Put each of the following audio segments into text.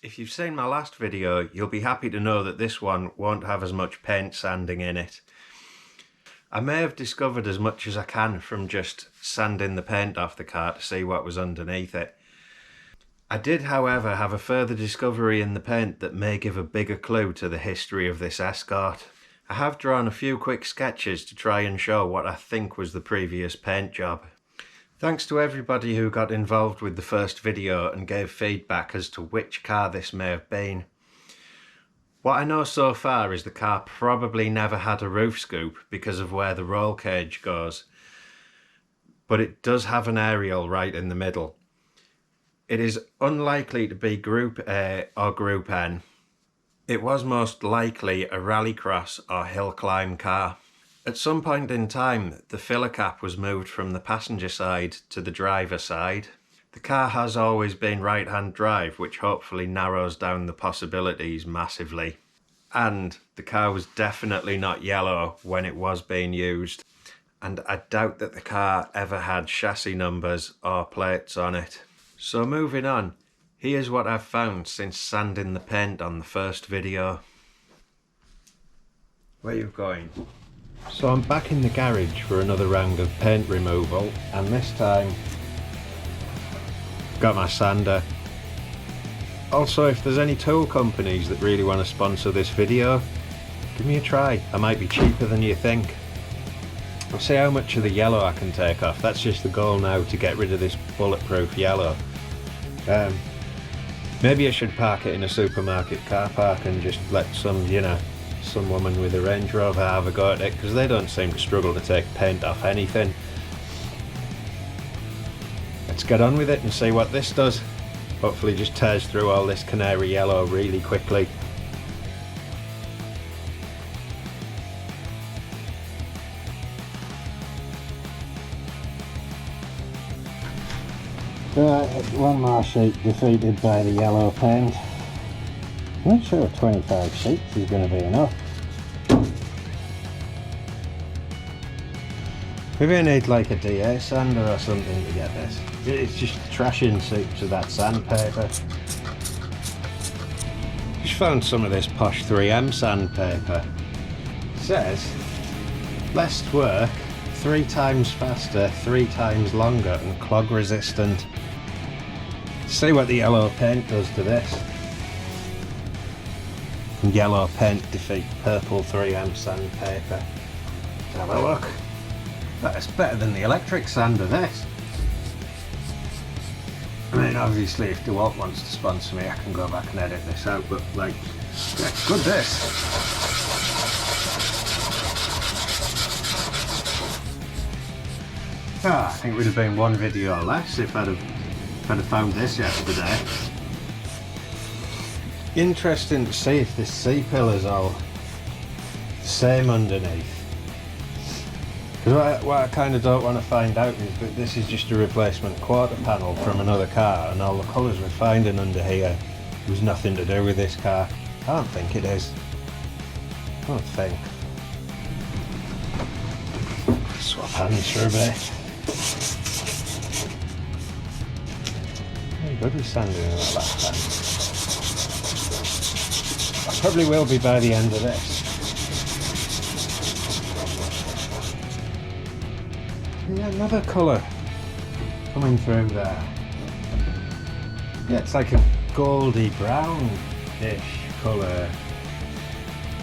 If you've seen my last video, you'll be happy to know that this one won't have as much paint sanding in it. I may have discovered as much as I can from just sanding the paint off the car to see what was underneath it. I did, however, have a further discovery in the paint that may give a bigger clue to the history of this Escort. I have drawn a few quick sketches to try and show what I think was the previous paint job. Thanks to everybody who got involved with the first video and gave feedback as to which car this may have been. What I know so far is the car probably never had a roof scoop because of where the roll cage goes, but it does have an aerial right in the middle. It is unlikely to be Group A or Group N. It was most likely a rallycross or hill climb car. At some point in time, the filler cap was moved from the passenger side to the driver side. The car has always been right-hand drive, which hopefully narrows down the possibilities massively. And the car was definitely not yellow when it was being used. And I doubt that the car ever had chassis numbers or plates on it. So moving on, here's what I've found since sanding the paint on the first video. Where are you going? So I'm back in the garage for another round of paint removal, and this time got my sander. Also, if there's any tool companies that really want to sponsor this video, give me a try. I might be cheaper than you think. I'll see how much of the yellow I can take off. That's just the goal now, to get rid of this bulletproof yellow. Maybe I should park it in a supermarket car park and just let some woman with a Range Rover have a go at it, because they don't seem to struggle to take paint off anything. Let's get on with it and see what this does. Hopefully just tears through all this canary yellow really quickly. Right, one more sheet defeated by the yellow paint. I'm not sure 25 sheets is going to be enough. Maybe I need like a DA sander or something to get this. It's just trashing suits of that sandpaper. Just found some of this posh 3M sandpaper. It says, less work, 3 times faster, 3 times longer and clog resistant. See what the yellow paint does to this. And yellow paint defeat purple 3M sandpaper. Let's have a look. That's better than the electric sander, this. I mean, obviously if DeWalt wants to sponsor me, I can go back and edit this out, but like, yeah, it's good this. I think it would have been one video less if I'd have found this yesterday. Interesting to see if this C-pillar's all the same underneath. Because what I kind of don't want to find out is that this is just a replacement quarter panel from another car, and all the colours we're finding under here was nothing to do with this car. I don't think it is. I don't think. Swap hands for a bit. Very good with sanding in that last time. I probably will be by the end of this. Yeah, another colour coming through there. Yeah, it's like a goldy brown-ish colour.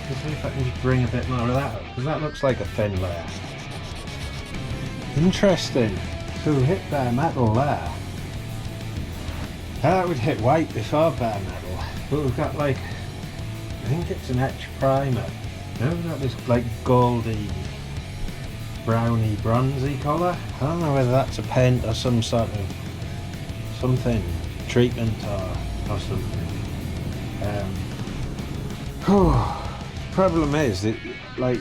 Let's see if I can just bring a bit more of that up, because that looks like a thin layer. Interesting. So we hit bare metal there. That would hit white before bare metal, but we've got like, I think it's an etch primer. Now we've got this like goldy, browny, bronzy colour. I don't know whether that's a paint or some sort of treatment or something. Problem is that like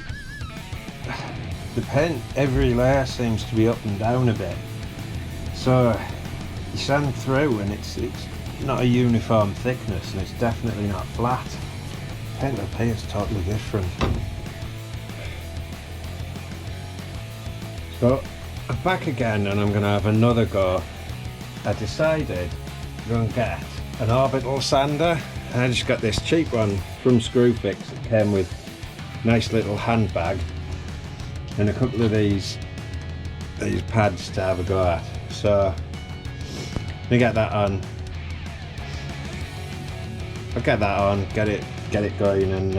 the paint, every layer seems to be up and down a bit. So you sand through and it's not a uniform thickness, and it's definitely not flat. Paint up here is totally different. So I'm back again and I'm going to have another go. I decided to go and get an orbital sander. I just got this cheap one from Screwfix. It came with a nice little handbag and a couple of these pads to have a go at. So let me get that on. I'll get that on, get it going, and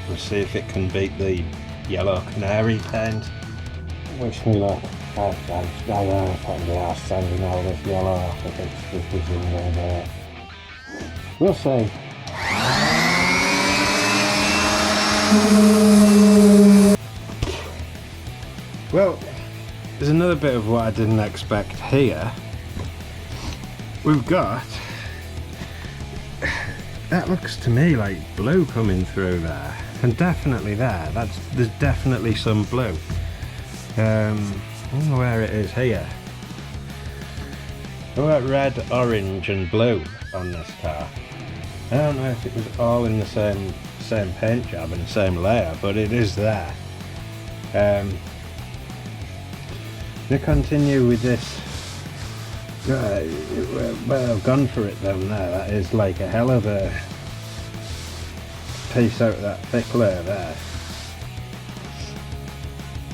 we'll see if it can beat the yellow canary paint. Wish me luck. I don't know if I can be arsed sanding all this yellow off if it's isn't going to do it. We'll see. Well, there's another bit of what I didn't expect here. We've got, that looks to me like blue coming through there, and definitely there. There's definitely some blue. I don't know where it is here. I've got red, orange and blue on this car. I don't know if it was all in the same paint job and the same layer, but it is there. To continue with this, well, I've gone for it down there. That is like a hell of a piece out of that thick layer there.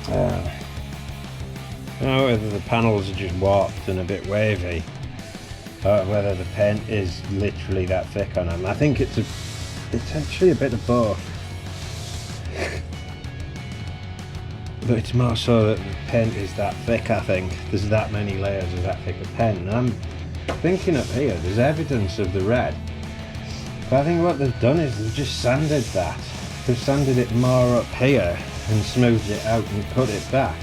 I don't know whether the panels are just warped and a bit wavy, or whether the paint is literally that thick on them. I think it's actually a bit of both. But it's more so that the paint is that thick. I think there's that many layers of that thick of paint, and I'm thinking up here there's evidence of the red, but I think what they've done is they've just sanded that. They've sanded it more up here and smoothed it out and cut it back,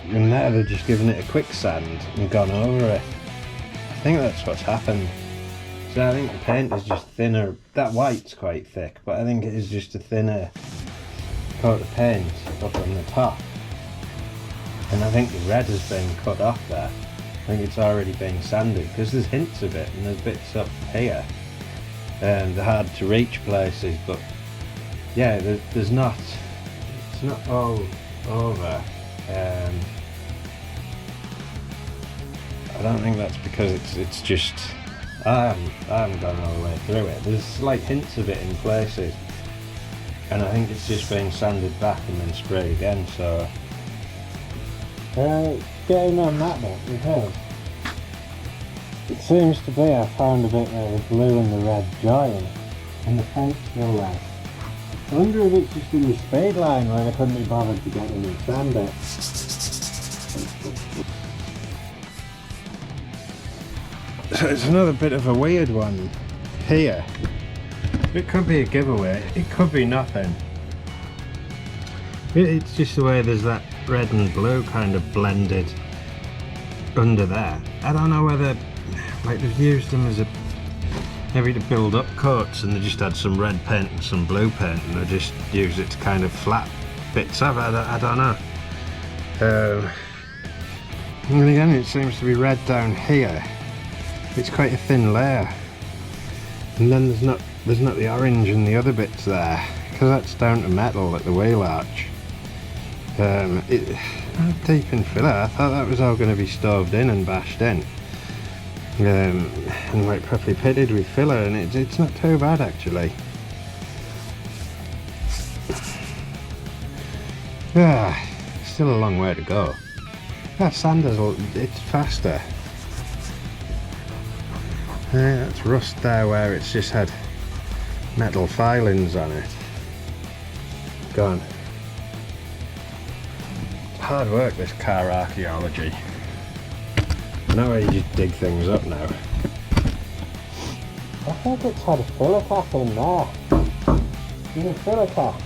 and now they're just giving it a quick sand and gone over it. I think that's what's happened. So I think the paint is just thinner. That white's quite thick, but I think it is just a thinner coat of paint up on the top, and I think the red has been cut off there. I think it's already been sanded, because there's hints of it and there's bits up here and they're hard to reach places, but yeah, there's not, it's not all over. I don't think that's because it's just, I haven't gone all the way through it. There's slight hints of it in places, and I think it's just being sanded back and then sprayed again. So getting on that bit, because it seems to be I found a bit where the blue and the red join and the paint's still there. I wonder if it's just in the speed line where I couldn't be bothered to get in and sand it. So it's another bit of a weird one here. It could be a giveaway, it could be nothing. It's just the way there's that red and blue kind of blended under there. I don't know whether, like, they've used them as a, maybe to build up coats, and they just had some red paint and some blue paint and they just used it to kind of flat bits of it. I don't know. And again, it seems to be red down here. It's quite a thin layer, and then there's not the orange in the other bits there, because that's down to metal at the wheel arch. Deep in filler. I thought that was all going to be stoved in and bashed in, and like properly pitted with filler, and it's not too bad actually. Still a long way to go. That sander's, it's faster. That's rust there where it's just had metal filings on it. Gone. It's hard work, this car archaeology. I know where you just dig things up now. I think it's had a filler cap in there. There's a filler cap.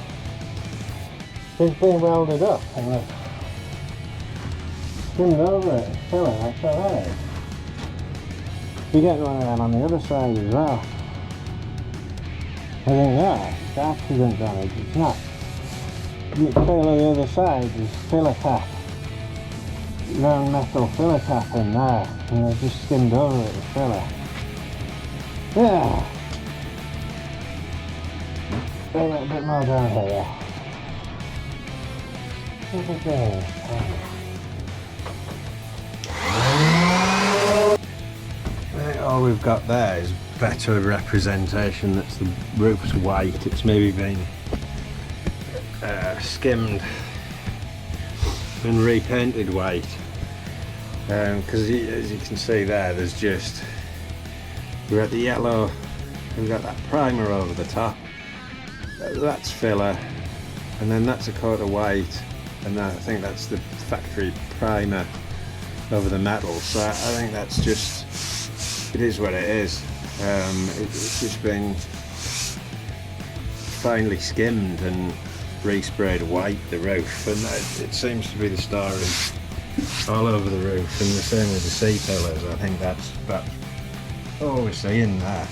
It's been welded up and I've skimmed over it and filler like that. You get one of them on the other side as well. I think it's accident damage, it's not. You feel on the other side, there's filler cap. Round metal filler cap in there, and I've just skimmed over it with filler. Yeah. A little bit more down here. all we've got there is better representation. That's the roof's white. It's maybe been skimmed and repainted white, because as you can see there, there's just, we've got the yellow, we've got that primer over the top, that's filler, and then that's a coat of white, and I think that's the factory primer over the metal. So I think that's just, it is what it is. It's just been finely skimmed and resprayed white, the roof, and it seems to be the story all over the roof, and the same with the C-pillars. I think that's all we're seeing there.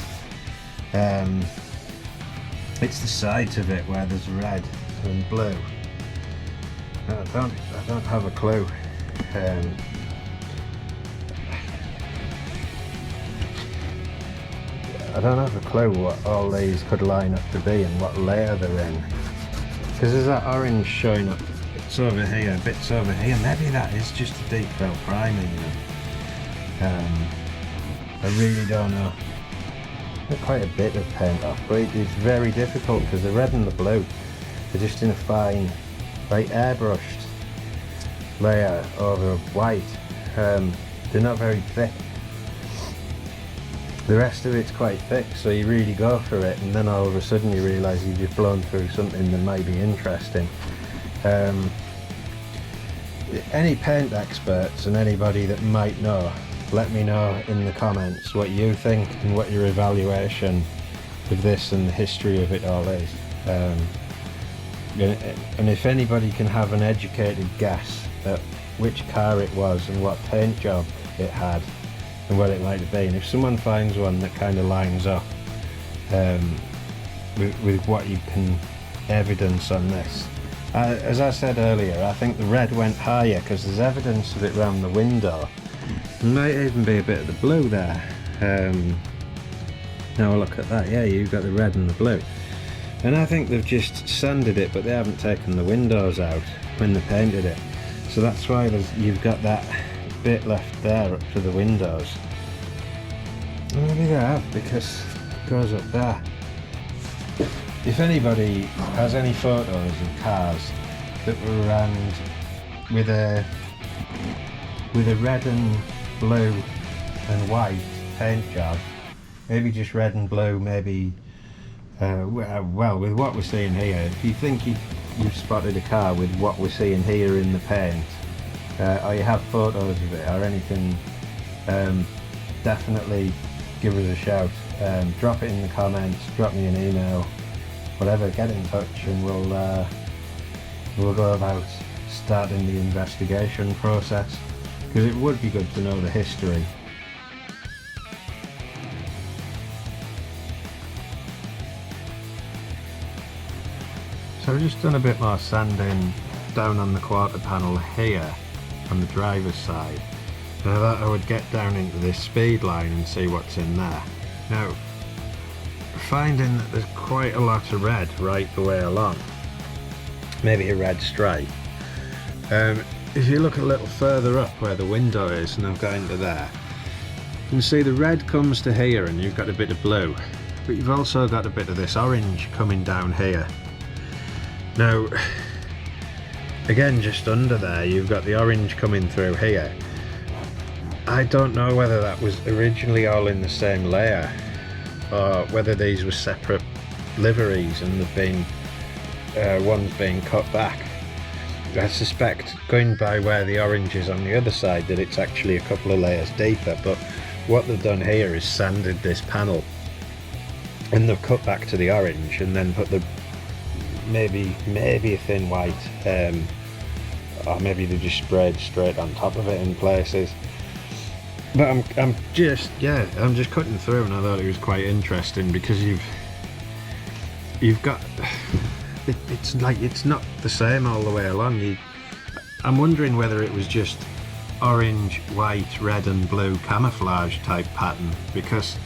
It's the sides of it where there's red and blue. I don't have a clue. I don't have a clue what all these could line up to be and what layer they're in. Because there's that orange showing up. It's over here, bits over here. Maybe that is just a deep fill primer, you know. I really don't know. There's quite a bit of paint off, but it's very difficult because the red and the blue are just in a fine, like airbrushed layer over white. They're not very thick. The rest of it's quite thick, so you really go for it, and then all of a sudden you realise you've just blown through something that might be interesting. Any paint experts and anybody that might know, let me know in the comments what you think and what your evaluation of this and the history of it all is. And if anybody can have an educated guess at which car it was and what paint job it had and what it might have been, if someone finds one that kind of lines up with what you can evidence on this. As I said earlier, I think the red went higher because there's evidence of it around the window. There might even be a bit of the blue there. Now look at that, yeah, you've got the red and the blue. And I think they've just sanded it, but they haven't taken the windows out when they painted it. So that's why you've got that bit left there up to the windows. And maybe they have, because it goes up there. If anybody has any photos of cars that were around with a red and blue and white paint job, maybe just red and blue, maybe well, with what we're seeing here, if you think you've spotted a car with what we're seeing here in the paint, or you have photos of it or anything, definitely give us a shout. Drop it in the comments, drop me an email, whatever, get in touch, and we'll go about starting the investigation process, because it would be good to know the history. So I've just done a bit more sanding down on the quarter panel here on the driver's side, and I thought I would get down into this speed line and see what's in there. Now, finding that there's quite a lot of red right the way along, maybe a red stripe. If you look a little further up where the window is, and I've got into there, you can see the red comes to here and you've got a bit of blue, but you've also got a bit of this orange coming down here. Now, again, just under there you've got the orange coming through here. I don't know whether that was originally all in the same layer, or whether these were separate liveries and they've been one's being cut back. I suspect, going by where the orange is on the other side, that it's actually a couple of layers deeper, but what they've done here is sanded this panel and they've cut back to the orange and then put the maybe a thin white, or maybe they just sprayed straight on top of it in places. But I'm just cutting through, and I thought it was quite interesting because you've got it's like it's not the same all the way along. I'm wondering whether it was just orange, white, red and blue camouflage type pattern, because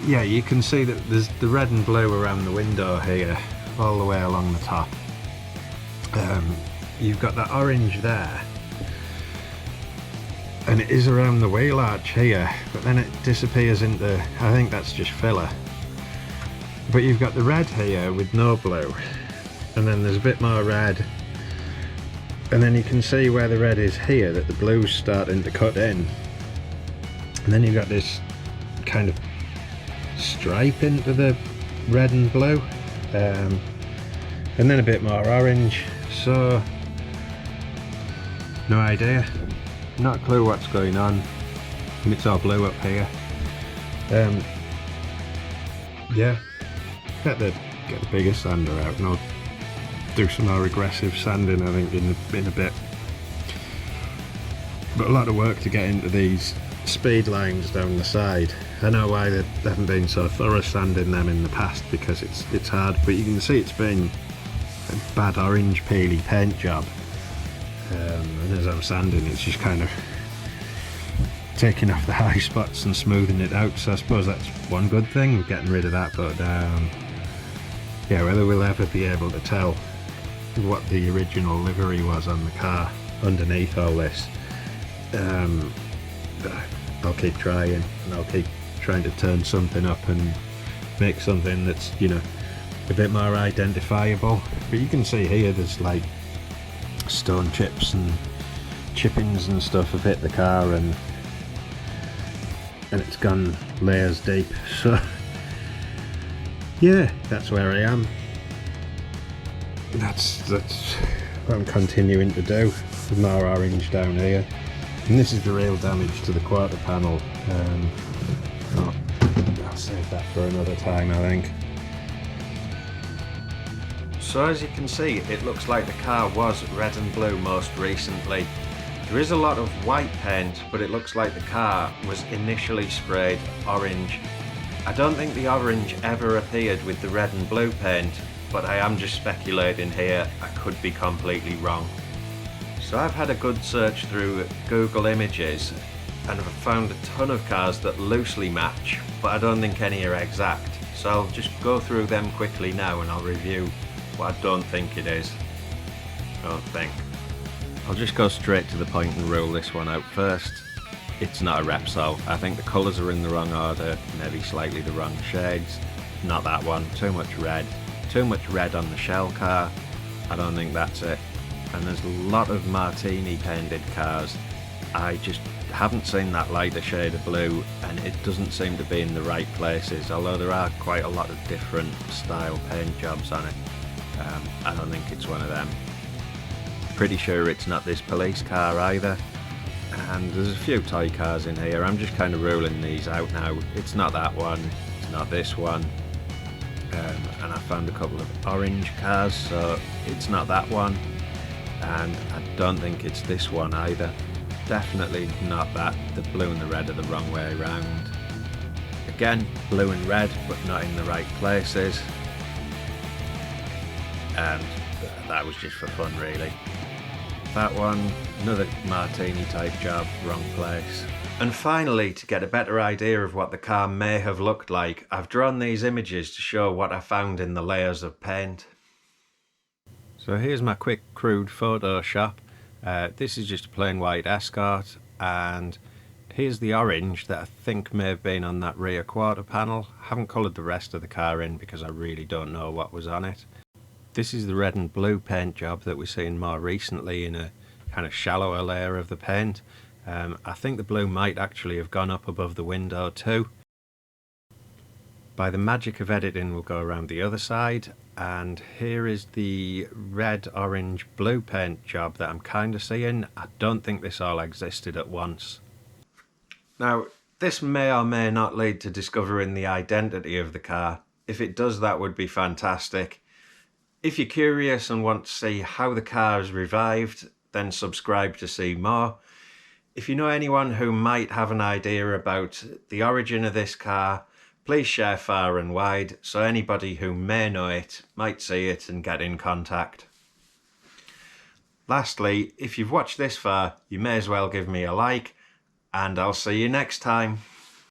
yeah, you can see that there's the red and blue around the window here all the way along the top. You've got that orange there, and it is around the wheel arch here, but then it disappears into, I think that's just filler. But you've got the red here with no blue, and then there's a bit more red, and then you can see where the red is here that the blue's starting to cut in, and then you've got this kind of stripe into the red and blue, and then a bit more orange. So no idea, not a clue what's going on, and it's all blue up here. Yeah, get the bigger sander out and I'll do some more aggressive sanding, I think, in a bit. But a lot of work to get into these speed lines down the side. I know why they haven't been so thorough sanding them in the past, because it's hard, but you can see it's been a bad orange peely paint job. And as I'm sanding, it's just kind of taking off the high spots and smoothing it out, so I suppose that's one good thing, getting rid of that. But yeah, whether we'll ever be able to tell what the original livery was on the car underneath all this, I'll keep trying, and I'll keep trying to turn something up and make something that's, you know, a bit more identifiable. But you can see here there's like stone chips and chippings and stuff have hit the car, and it's gone layers deep. So yeah, that's where I am. That's what I'm continuing to do. More orange down here, and this is the real damage to the quarter panel. I'll save that for another time, I think. So as you can see, it looks like the car was red and blue most recently. There is a lot of white paint, but it looks like the car was initially sprayed orange. I don't think the orange ever appeared with the red and blue paint, but I am just speculating here, I could be completely wrong. So I've had a good search through Google Images, and I've found a ton of cars that loosely match, but I don't think any are exact. So I'll just go through them quickly now, and I'll review what I don't think it is. I'll just go straight to the point and rule this one out first. It's not a Repsol. I think the colours are in the wrong order, maybe slightly the wrong shades. Not that one. Too much red. Too much red on the shell car. I don't think that's it. And there's a lot of martini painted cars. I just haven't seen that lighter shade of blue, and it doesn't seem to be in the right places, although there are quite a lot of different style paint jobs on it. I don't think it's one of them. Pretty sure it's not this police car either. And there's a few toy cars in here. I'm just kind of ruling these out now. It's not that one, it's not this one. And I found a couple of orange cars, so it's not that one. And I don't think it's this one either. Definitely not that. The blue and the red are the wrong way around. Again, blue and red, but not in the right places. And that was just for fun, really. That one, another martini type job, wrong place. And finally, to get a better idea of what the car may have looked like, I've drawn these images to show what I found in the layers of paint. So here's my quick crude Photoshop. This is just a plain white Escort, and here's the orange that I think may have been on that rear quarter panel. I haven't coloured the rest of the car in because I really don't know what was on it. This is the red and blue paint job that we're seeing more recently in a kind of shallower layer of the paint. I think the blue might actually have gone up above the window too. By the magic of editing, we'll go around the other side, and here is the red, orange, blue paint job that I'm kind of seeing. I don't think this all existed at once. Now, this may or may not lead to discovering the identity of the car. If it does, that would be fantastic. If you're curious and want to see how the car is revived, then subscribe to see more. If you know anyone who might have an idea about the origin of this car, please share far and wide so anybody who may know it might see it and get in contact. Lastly, if you've watched this far, you may as well give me a like, and I'll see you next time.